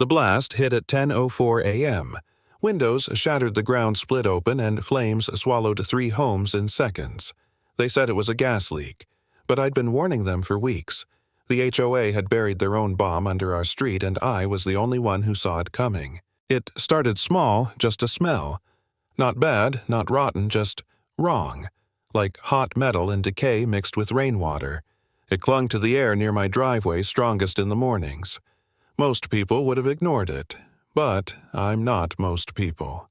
The blast hit at 10:04 a.m. Windows shattered, the ground split open, and flames swallowed 3 homes in seconds. They said it was a gas leak, but I'd been warning them for weeks. The HOA had buried their own bomb under our street, and I was the only one who saw it coming. It started small, just a smell. Not bad, not rotten, just wrong. Like hot metal in decay mixed with rainwater. It clung to the air near my driveway, strongest in the mornings. Most people would have ignored it, but I'm not most people.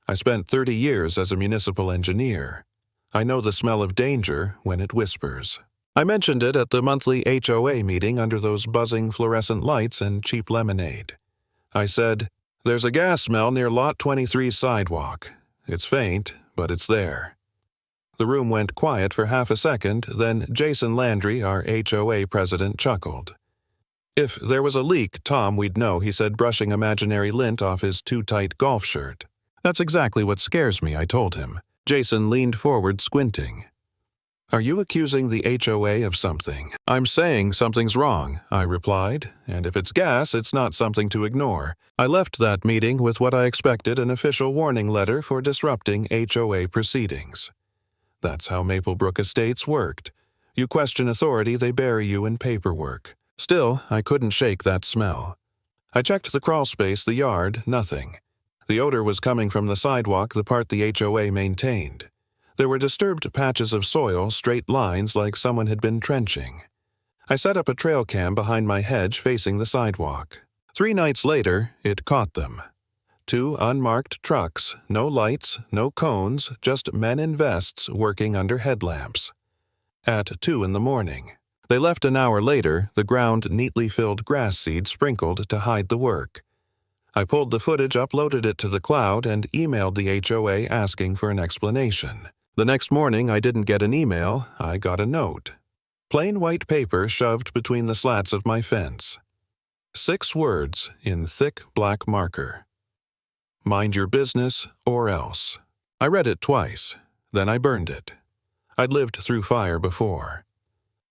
I spent 30 years as a municipal engineer. I know the smell of danger when it whispers. I mentioned it at the monthly HOA meeting under those buzzing fluorescent lights and cheap lemonade. I said, "There's a gas smell near Lot 23's sidewalk. It's faint, but it's there." The room went quiet for half a second, then Jason Landry, our HOA president, chuckled. "If there was a leak, Tom, we'd know," he said, brushing imaginary lint off his too-tight golf shirt. "That's exactly what scares me," I told him. Jason leaned forward, squinting. "Are you accusing the HOA of something?" "I'm saying something's wrong," I replied, "and if it's gas, it's not something to ignore." I left that meeting with what I expected, an official warning letter for disrupting HOA proceedings. That's how Maplebrook Estates worked. You question authority, they bury you in paperwork. Still, I couldn't shake that smell. I checked the crawlspace, the yard, nothing. The odor was coming from the sidewalk, the part the HOA maintained. There were disturbed patches of soil, straight lines like someone had been trenching. I set up a trail cam behind my hedge facing the sidewalk. 3 nights later, it caught them. 2 unmarked trucks, no lights, no cones, just men in vests working under headlamps. At 2 in the morning. They left an hour later, the ground neatly filled grass seed sprinkled to hide the work. I pulled the footage, uploaded it to the cloud, and emailed the HOA asking for an explanation. The next morning, I didn't get an email, I got a note. Plain white paper shoved between the slats of my fence. 6 words in thick black marker. "Mind your business, or else." I read it twice, then I burned it. I'd lived through fire before.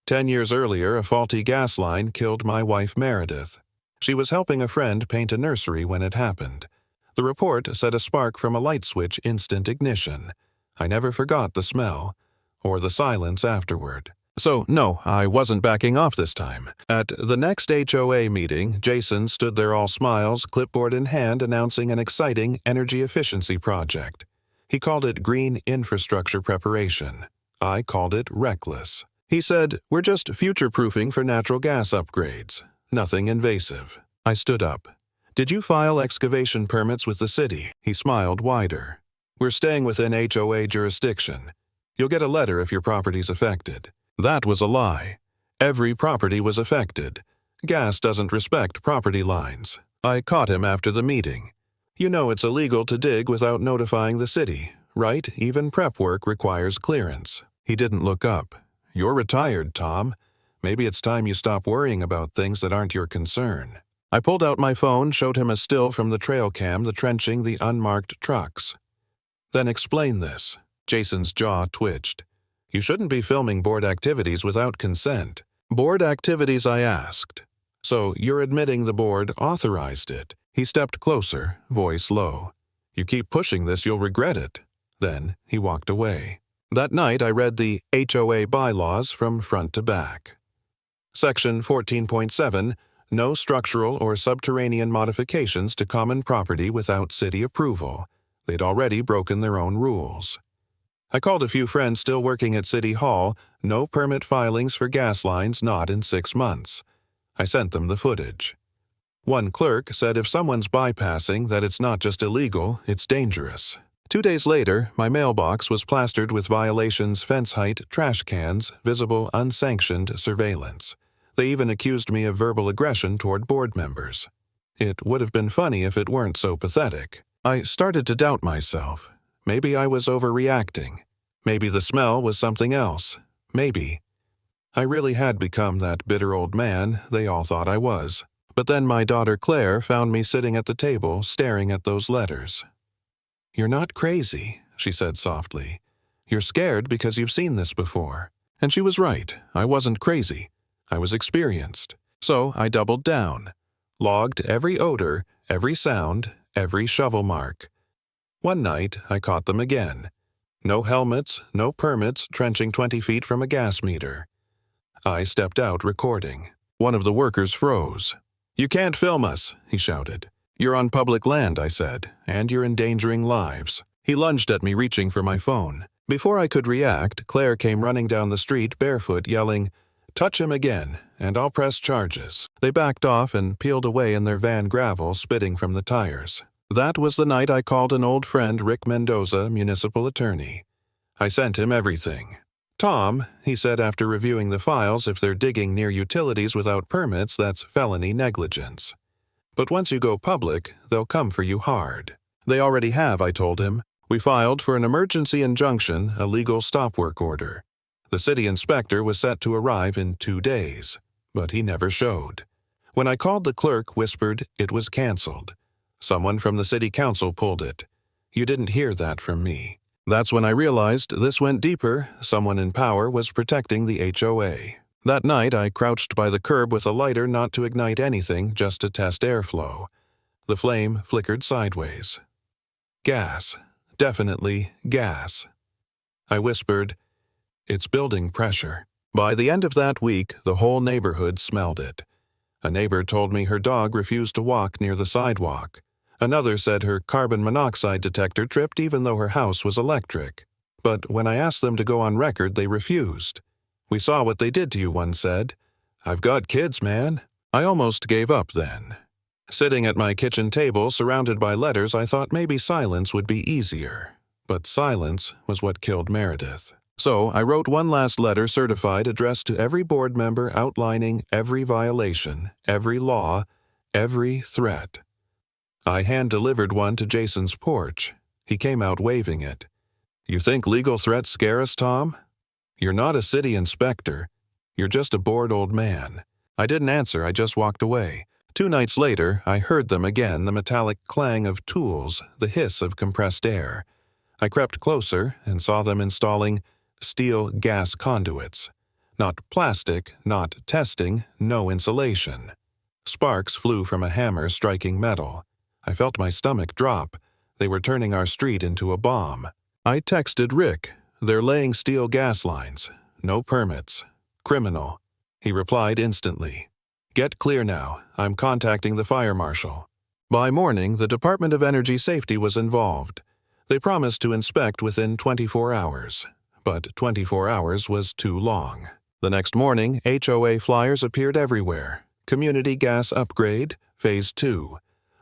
10 years earlier, a faulty gas line killed my wife Meredith. She was helping a friend paint a nursery when it happened. The report said a spark from a light switch, instant ignition. I never forgot the smell, or the silence afterward. So, no, I wasn't backing off this time. At the next HOA meeting, Jason stood there all smiles, clipboard in hand, announcing an exciting energy efficiency project. He called it green infrastructure preparation. I called it reckless. He said, "We're just future-proofing for natural gas upgrades. Nothing invasive." I stood up. "Did you file excavation permits with the city?" He smiled wider. "We're staying within HOA jurisdiction. You'll get a letter if your property's affected." That was a lie. Every property was affected. Gas doesn't respect property lines. I caught him after the meeting. "You know it's illegal to dig without notifying the city, right? Even prep work requires clearance." He didn't look up. "You're retired, Tom. Maybe it's time you stop worrying about things that aren't your concern." I pulled out my phone, showed him a still from the trail cam, the trenching, the unmarked trucks. "Then explain this." Jason's jaw twitched. "You shouldn't be filming board activities without consent." "Board activities?" I asked. "So you're admitting the board authorized it?" He stepped closer, voice low. "You keep pushing this, you'll regret it." Then he walked away. That night I read the HOA bylaws from front to back. Section 14.7, no structural or subterranean modifications to common property without city approval. They'd already broken their own rules. I called a few friends still working at City Hall, no permit filings for gas lines not in 6 months. I sent them the footage. One clerk said if someone's bypassing, that it's not just illegal, it's dangerous. 2 days later, my mailbox was plastered with violations, fence height, trash cans, visible unsanctioned surveillance. They even accused me of verbal aggression toward board members. It would have been funny if it weren't so pathetic. I started to doubt myself. Maybe I was overreacting. Maybe the smell was something else. Maybe. I really had become that bitter old man they all thought I was. But then my daughter Claire found me sitting at the table staring at those letters. "You're not crazy," she said softly. "You're scared because you've seen this before." And she was right. I wasn't crazy. I was experienced. So I doubled down. logged every odor, every sound, every shovel mark. One night, I caught them again. No helmets, no permits, trenching 20 feet from a gas meter. I stepped out recording. One of the workers froze. "You can't film us," he shouted. "You're on public land," I said, "and you're endangering lives." He lunged at me, reaching for my phone. Before I could react, Claire came running down the street barefoot, yelling, "Touch him again, and I'll press charges." They backed off and peeled away in their van gravel, spitting from the tires. That was the night I called an old friend, Rick Mendoza, municipal attorney. I sent him everything. "Tom," he said after reviewing the files, "if they're digging near utilities without permits, that's felony negligence. But once you go public, they'll come for you hard." "They already have," I told him. "We filed for an emergency injunction, a legal stop work order. The city inspector was set to arrive in 2 days, but he never showed. When I called, the clerk whispered it was canceled. Someone from the city council pulled it. You didn't hear that from me." That's when I realized this went deeper. Someone in power was protecting the HOA. That night, I crouched by the curb with a lighter, not to ignite anything, just to test airflow. The flame flickered sideways. Gas. Definitely gas. I whispered, "It's building pressure." By the end of that week, the whole neighborhood smelled it. A neighbor told me her dog refused to walk near the sidewalk. Another said her carbon monoxide detector tripped even though her house was electric. But when I asked them to go on record, they refused. "We saw what they did to you," one said. "I've got kids, man." I almost gave up then. Sitting at my kitchen table, surrounded by letters, I thought maybe silence would be easier. But silence was what killed Meredith. So I wrote one last letter, certified, addressed to every board member, outlining every violation, every law, every threat. I hand-delivered one to Jason's porch. He came out waving it. "You think legal threats scare us, Tom? You're not a city inspector. You're just a bored old man." I didn't answer, I just walked away. 2 nights later, I heard them again, the metallic clang of tools, the hiss of compressed air. I crept closer and saw them installing steel gas conduits. Not plastic, not testing, no insulation. Sparks flew from a hammer striking metal. I felt my stomach drop. They were turning our street into a bomb. I texted Rick. "They're laying steel gas lines. No permits. Criminal." He replied instantly. "Get clear now. I'm contacting the fire marshal." By morning, the Department of Energy Safety was involved. They promised to inspect within 24 hours. But 24 hours was too long. The next morning, HOA flyers appeared everywhere. Community gas upgrade, Phase 2.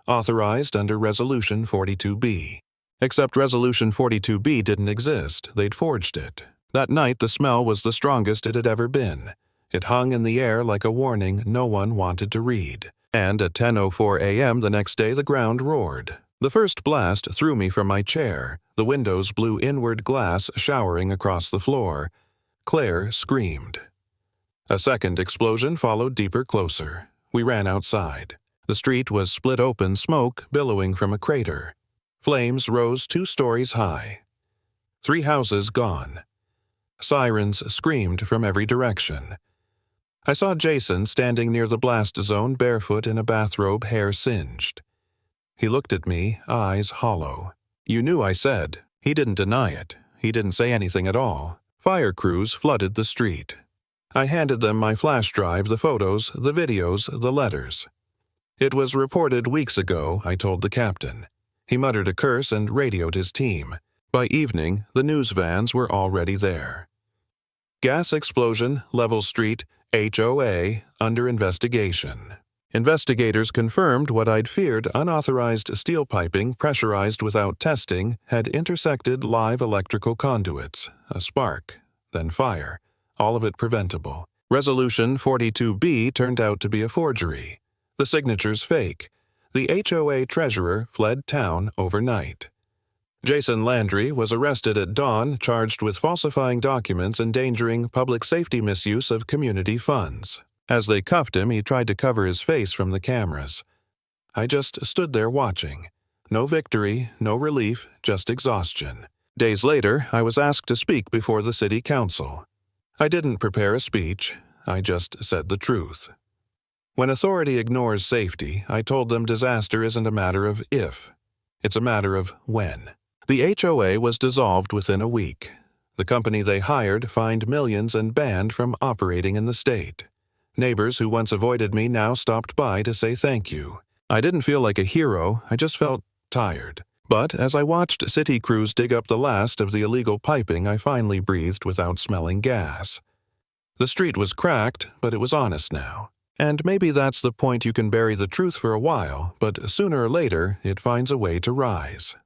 Authorized under Resolution 42B. Except Resolution 42B didn't exist. They'd forged it. That night, the smell was the strongest it had ever been. It hung in the air like a warning no one wanted to read. And at 10:04 a.m. the next day, the ground roared. The first blast threw me from my chair. The windows blew inward, glass showering across the floor. Claire screamed. A second explosion followed, deeper, closer. We ran outside. The street was split open, smoke billowing from a crater. Flames rose 2 stories high. 3 houses gone. Sirens screamed from every direction. I saw Jason standing near the blast zone, barefoot in a bathrobe, hair singed. He looked at me, eyes hollow. "You knew," I said. He didn't deny it. He didn't say anything at all. Fire crews flooded the street. I handed them my flash drive, the photos, the videos, the letters. "It was reported weeks ago," I told the captain. He muttered a curse and radioed his team. By evening, the news vans were already there. Gas explosion, Level Street, HOA, under investigation. Investigators confirmed what I'd feared: unauthorized steel piping, pressurized without testing, had intersected live electrical conduits. A spark, then fire, all of it preventable. Resolution 42B turned out to be a forgery. The signatures fake. The HOA treasurer fled town overnight. Jason Landry was arrested at dawn, charged with falsifying documents, endangering public safety, misuse of community funds. As they cuffed him, he tried to cover his face from the cameras. I just stood there watching. No victory, no relief, just exhaustion. Days later, I was asked to speak before the city council. I didn't prepare a speech. I just said the truth. When authority ignores safety, I told them disaster isn't a matter of if, it's a matter of when. The HOA was dissolved within a week. The company they hired fined millions and banned from operating in the state. Neighbors who once avoided me now stopped by to say thank you. I didn't feel like a hero, I just felt tired. But as I watched city crews dig up the last of the illegal piping, I finally breathed without smelling gas. The street was cracked, but it was honest now. And maybe that's the point: you can bury the truth for a while, but sooner or later it finds a way to rise.